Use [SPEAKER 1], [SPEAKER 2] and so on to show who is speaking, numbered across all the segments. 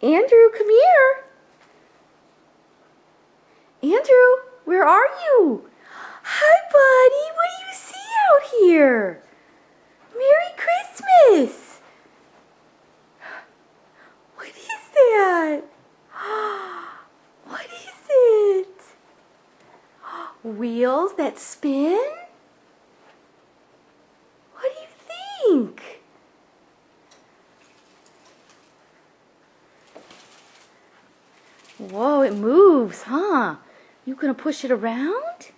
[SPEAKER 1] Andrew, come here. Andrew, where are you? Hi, buddy. What do you see out here? Merry Christmas. What is that? What is it? Wheels that spin? What do you think? Whoa, it moves, huh? You gonna push it around?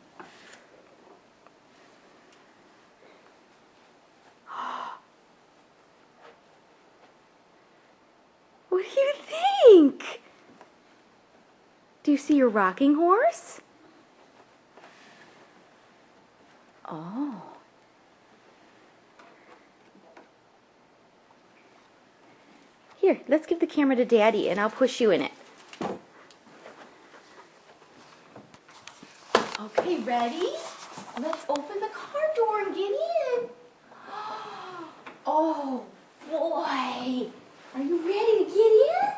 [SPEAKER 1] What do you think? Do you see your rocking horse? Oh. Here, let's give the camera to Daddy and I'll push you in it. Okay, ready? Let's open the car door and get in. Oh, boy. Are you ready to get in?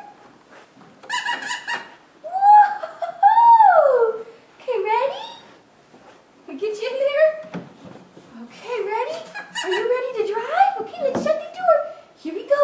[SPEAKER 1] Whoa! Okay, ready? We'll get you in there. Okay, ready? Are you ready to drive? Okay, let's shut the door. Here we go.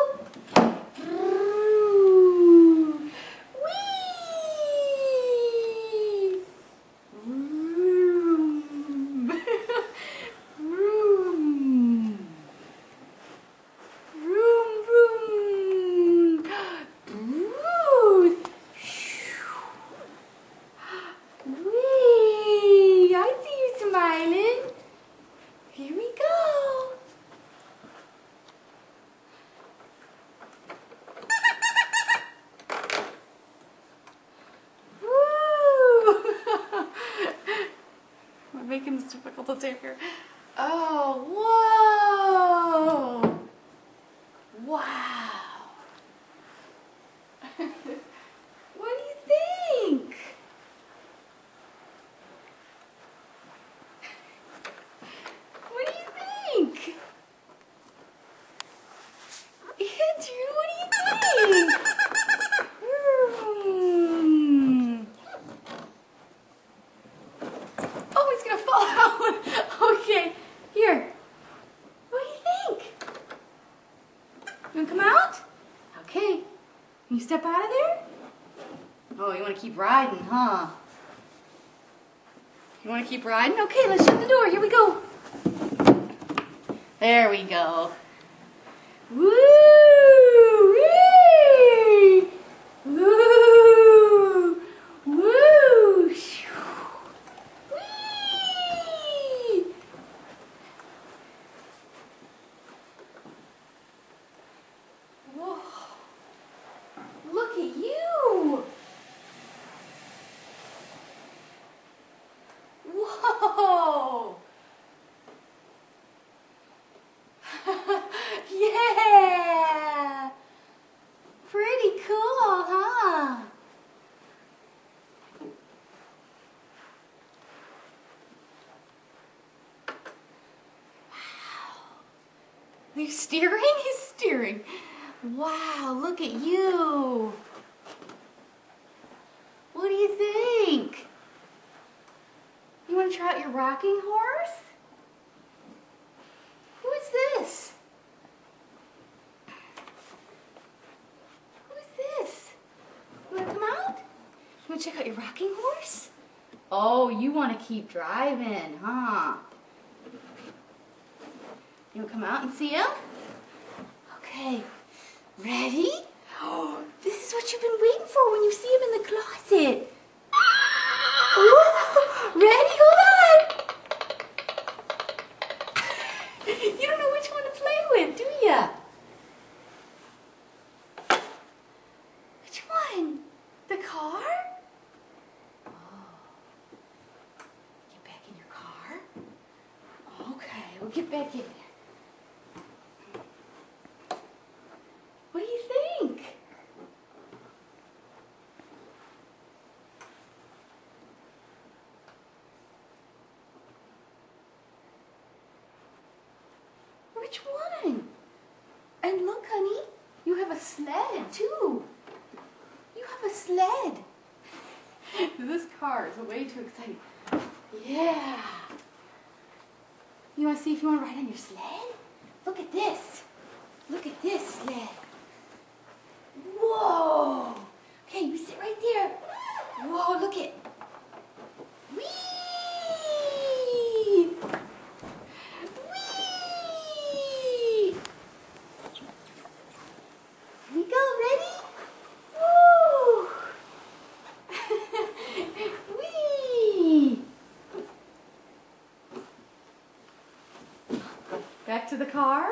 [SPEAKER 1] Here we go. Woo! We're making this difficult to take here. Oh, whoa! Wow! What do you think? What do you think? Andrew, what do you think? Oh, it's gonna fall out. Okay, here. What do you think? You wanna come out? Okay. Can you step out of there? Oh, you wanna keep riding, huh? You wanna keep riding? Okay, let's shut the door. Here we go. There we go. Woo! Whee! Woo! Woo! Whee! Whoa! Look at you! Whoa! Yeah! Pretty cool, huh? Wow. Are you steering? He's steering. Wow, look at you. What do you think? You want to try out your rocking horse? Who is this? Who is this? You want to come out? You want to check out your rocking horse? Oh, you want to keep driving, huh? You want to come out and see him? Okay, ready? Oh, this is what you've been waiting for when you see him in the closet. Ooh, ready? Hold on. You don't know which one to play with, do ya? Which one? The car? Oh. Get back in your car? Okay, we'll get back in there. What do you think? Which one? And look, honey, you have a sled too. sled. This car is way too exciting. Yeah. You want to see if you want to ride on your sled? Look at this. Look at this sled. Whoa. Okay, you sit right there. Whoa, look it. Whee! Whee! Here we go, ready? Woo! Whee! Back to the car.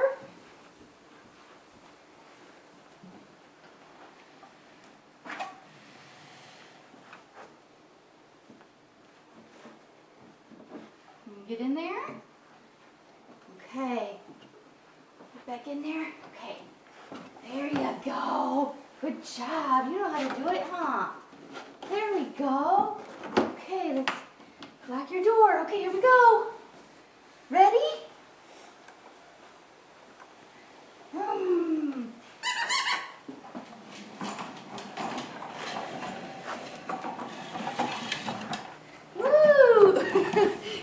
[SPEAKER 1] Get in there. Okay. Get back in there. Okay. There you go. Good job. You know how to do it, huh? There we go. Okay, let's lock your door. Okay, here we go. Ready? Woo!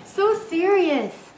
[SPEAKER 1] So serious.